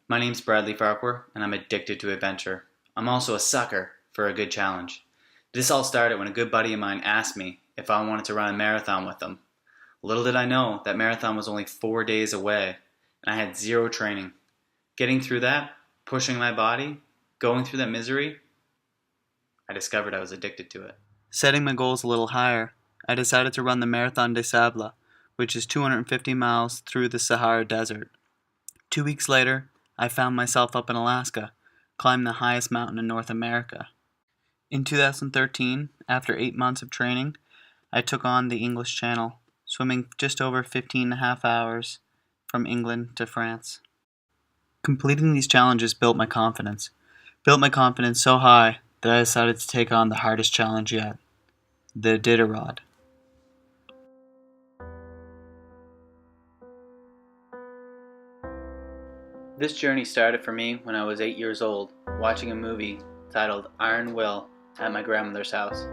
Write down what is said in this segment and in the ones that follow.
My name's Bradley Farquhar, and I'm addicted to adventure. I'm also a sucker for a good challenge. This all started when a good buddy of mine asked me if I wanted to run a marathon with him. Little did I know that marathon was only 4 days away, and I had zero training. Getting through that, pushing my body, going through that misery, I discovered I was addicted to it. Setting my goals a little higher, I decided to run the Marathon des Sables, which is 250 miles through the Sahara Desert. 2 weeks later, I found myself up in Alaska, climbing the highest mountain in North America. In 2013, after 8 months of training, I took on the English Channel, swimming just over 15 and a half hours from England to France. Completing these challenges built my confidence. Built my confidence so high that I decided to take on the hardest challenge yet, the Iditarod. This journey started for me when I was 8 years old, watching a movie titled Iron Will at my grandmother's house.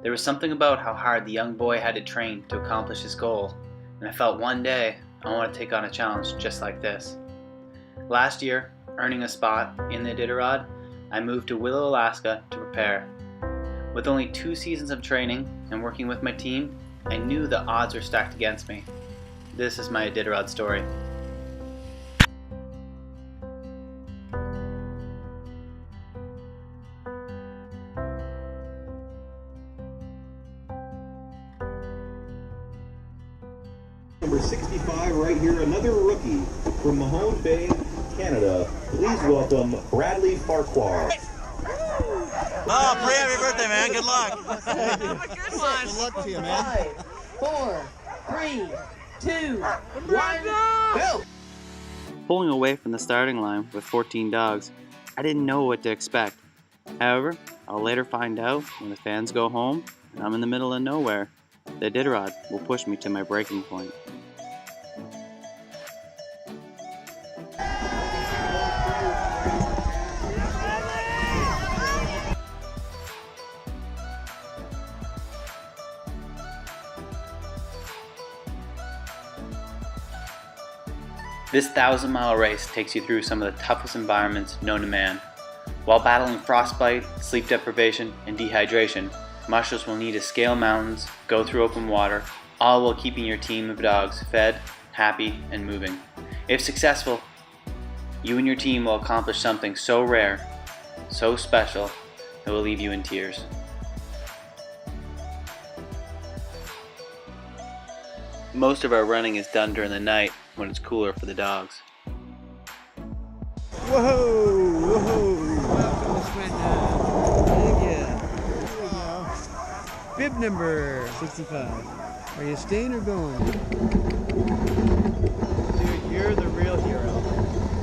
There was something about how hard the young boy had to train to accomplish his goal, and I felt one day I want to take on a challenge just like this. Last year, earning a spot in the Iditarod, I moved to Willow, Alaska to prepare. With only 2 seasons of training and working with my team, I knew the odds were stacked against me. This is my Iditarod story. Number 65 right here, another rookie from Mahone Bay, Canada. Please welcome Bradley Farquhar. Oh, Bree, happy birthday, man. Good luck. Have a good one. Good luck to you, man. 5, 4, 3, 2, 1, go! Pulling away from the starting line with 14 dogs, I didn't know what to expect. However, I'll later find out when the fans go home and I'm in the middle of nowhere. The Iditarod will push me to my breaking point. This 1,000-mile race takes you through some of the toughest environments known to man. While battling frostbite, sleep deprivation, and dehydration, mushers will need to scale mountains, go through open water, all while keeping your team of dogs fed, happy, and moving. If successful, you and your team will accomplish something so rare, so special, it will leave you in tears. Most of our running is done during the night when it's cooler for the dogs. Whoa, whoa. Thank you. Here we go. Bib number 65. Are you staying or going? Dude, you're the real hero.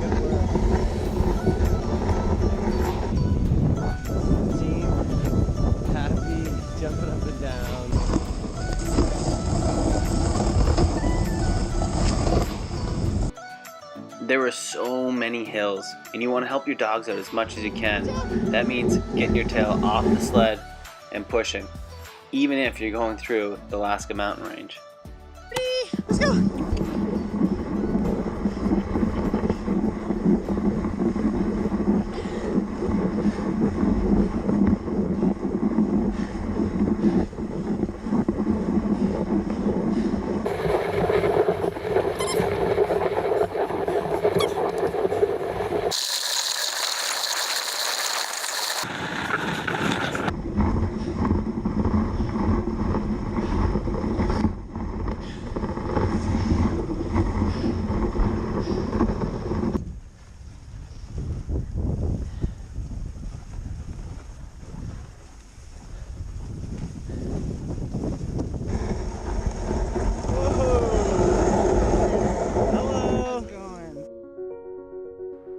Good work. Team, happy, jumping up and down. There are so many hills, and you want to help your dogs out as much as you can. That means getting your tail off the sled and pushing, even if you're going through the Alaska mountain range. Let's go.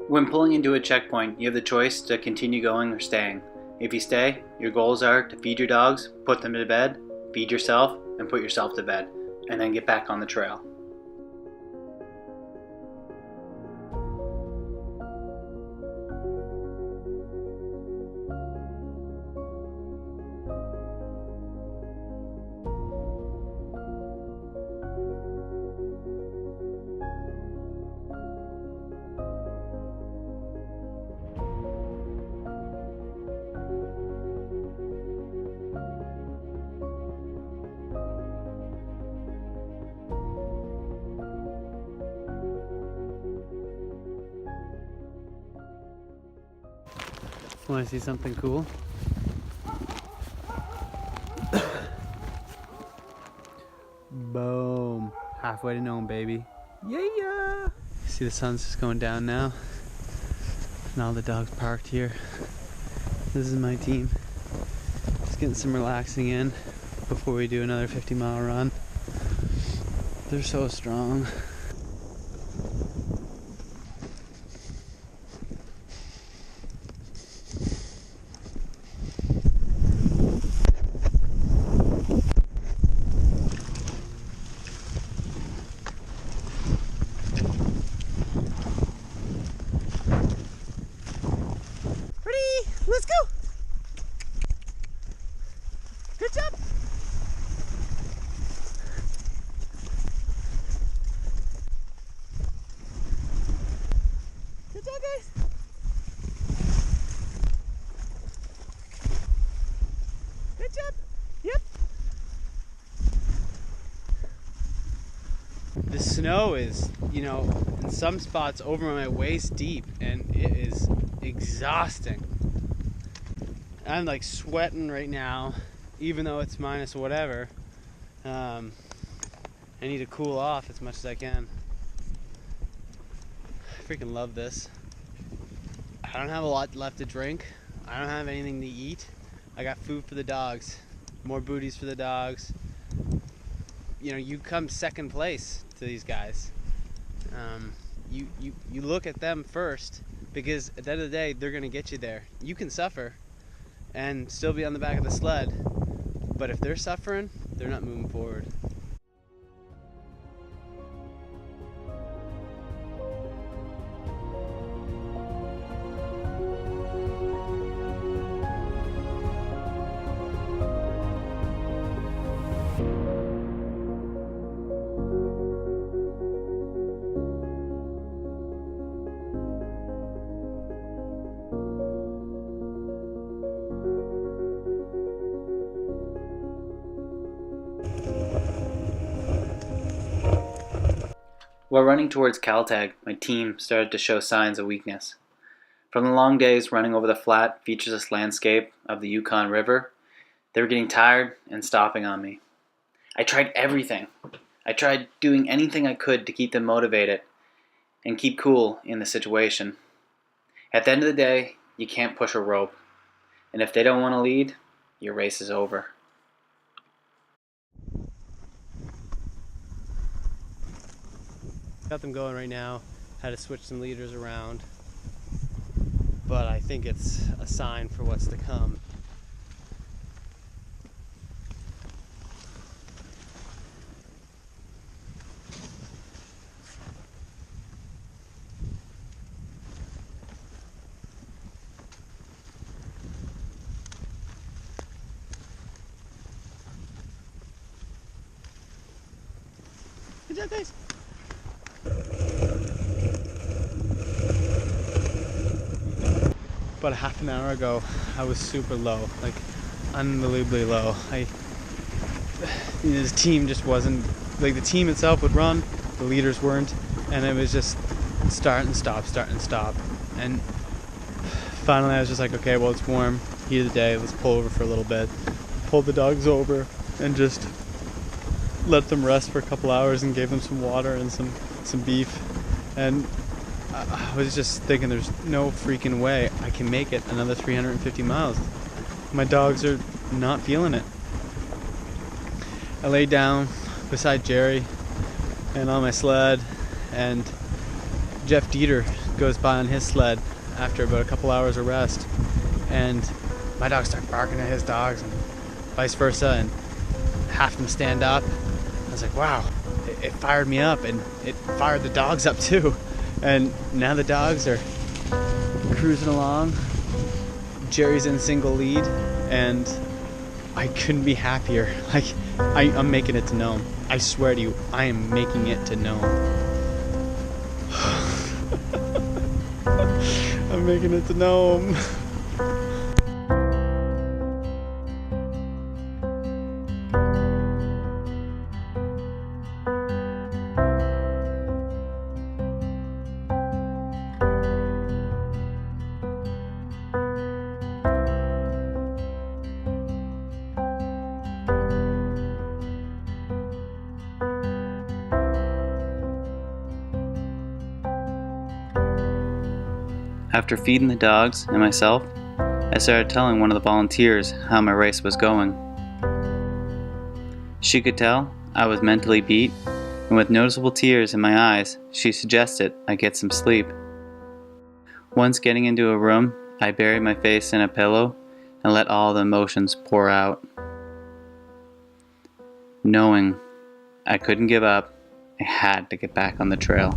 When pulling into a checkpoint, you have the choice to continue going or staying. If you stay, your goals are to feed your dogs, put them to bed, feed yourself, and put yourself to bed, and then get back on the trail. Want to see something cool? Boom. Halfway to Nome, baby. Yeah! See the sun's just going down now. And all the dogs parked here. This is my team. Just getting some relaxing in before we do another 50-mile run. They're so strong. Let's go! Good job! Good job, guys! Good job! Yep! The snow is, you know, in some spots over my waist deep, and it is exhausting. I'm like sweating right now, even though it's minus whatever. I need to cool off as much as I can. I freaking love this. I don't have a lot left to drink. I don't have anything to eat. I got food for the dogs, more booties for the dogs. You know, you come second place to these guys. You look at them first, because at the end of the day, they're gonna get you there. You can suffer and still be on the back of the sled, but if they're suffering, they're not moving forward. While running towards Caltag, my team started to show signs of weakness. From the long days running over the flat, featureless landscape of the Yukon River, they were getting tired and stopping on me. I tried everything. I tried doing anything I could to keep them motivated and keep cool in the situation. At the end of the day, you can't push a rope. And if they don't want to lead, your race is over. Got them going right now. Had to switch some leaders around, but I think it's a sign for what's to come. Good job, guys. About a half an hour ago, I was super low, like unbelievably low. The team just wasn't, like the team itself would run, the leaders weren't, and it was just start and stop. And finally I was just like, okay, well it's warm, heat of the day, let's pull over for a little bit. Pulled the dogs over and just let them rest for a couple hours and gave them some water and some beef. And I was just thinking, there's no freaking way I can make it another 350 miles. My dogs are not feeling it. I laid down beside Jerry and on my sled, and Jeff Dieter goes by on his sled after about a couple hours of rest, and my dogs start barking at his dogs and vice versa, and half of them stand up. I was like, wow, it fired me up, and it fired the dogs up too. And now the dogs are cruising along. Jerry's in single lead, and I couldn't be happier. Like, I'm making it to Nome. I swear to you, I am making it to Nome. I'm making it to Nome. After feeding the dogs and myself, I started telling one of the volunteers how my race was going. She could tell I was mentally beat, and with noticeable tears in my eyes, she suggested I get some sleep. Once getting into a room, I buried my face in a pillow and let all the emotions pour out. Knowing I couldn't give up, I had to get back on the trail.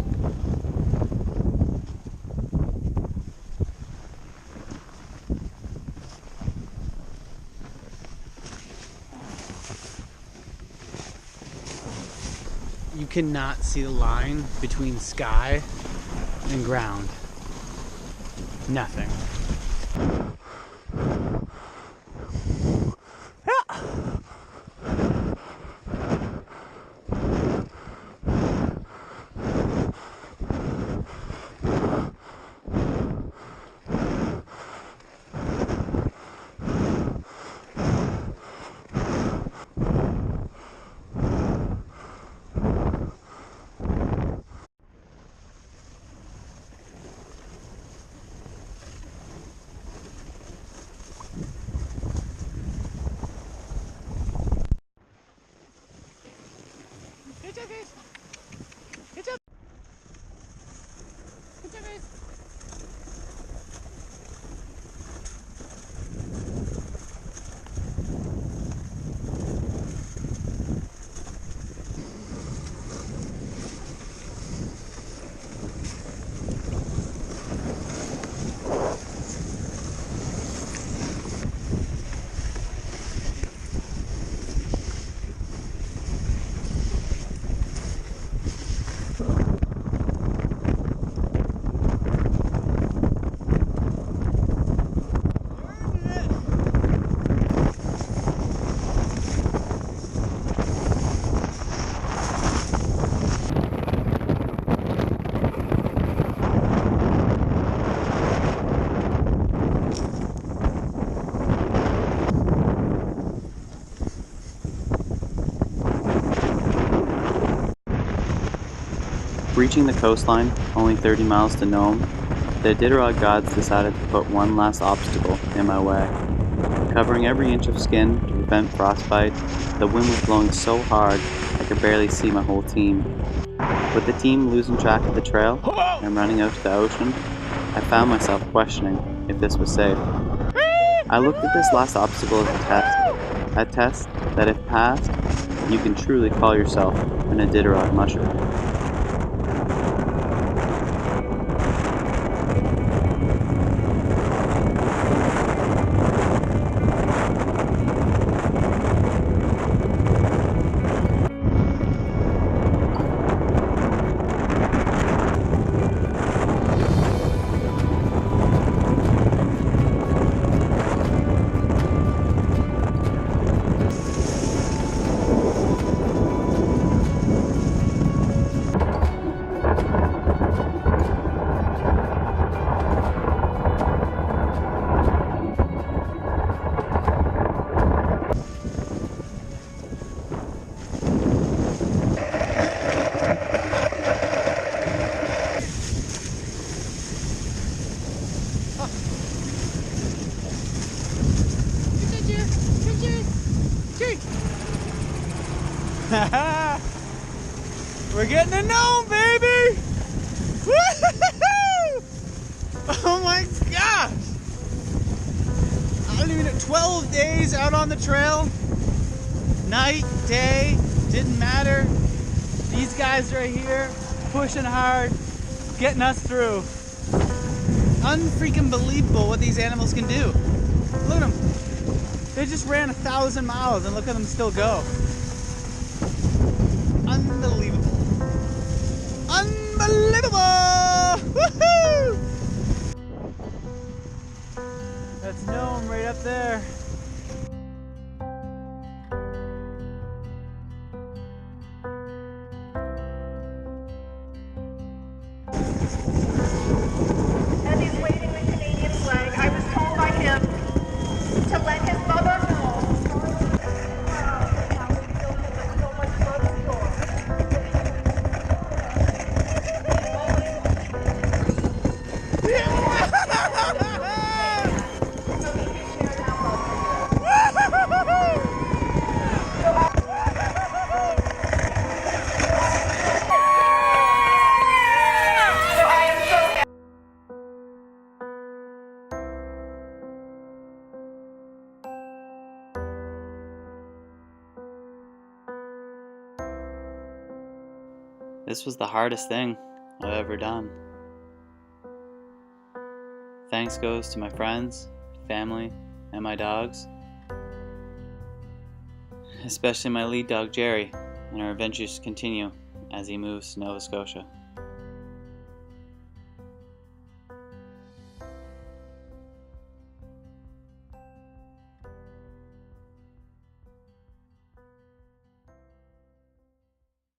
You cannot see the line between sky and ground. Nothing. Reaching the coastline, only 30 miles to Nome, the Iditarod gods decided to put one last obstacle in my way. Covering every inch of skin to prevent frostbite, the wind was blowing so hard I could barely see my whole team. With the team losing track of the trail and running out to the ocean, I found myself questioning if this was safe. I looked at this last obstacle as a test that if passed, you can truly call yourself an Iditarod musher. We're getting to Nome, baby! Woo-hoo-hoo-hoo! Oh my gosh! I don't even know, 12 days out on the trail. Night, day, didn't matter. These guys right here, pushing hard, getting us through. Unfreaking believable what these animals can do. Look at them. They just ran 1,000 miles and look at them still go. Unbelievable. Unbelievable! Woohoo! That's Nome right up there. As he's waving the Canadian flag, I was told by him to let his mother know. This was the hardest thing I've ever done. Thanks goes to my friends, family, and my dogs. Especially my lead dog Jerry, and our adventures continue as he moves to Nova Scotia.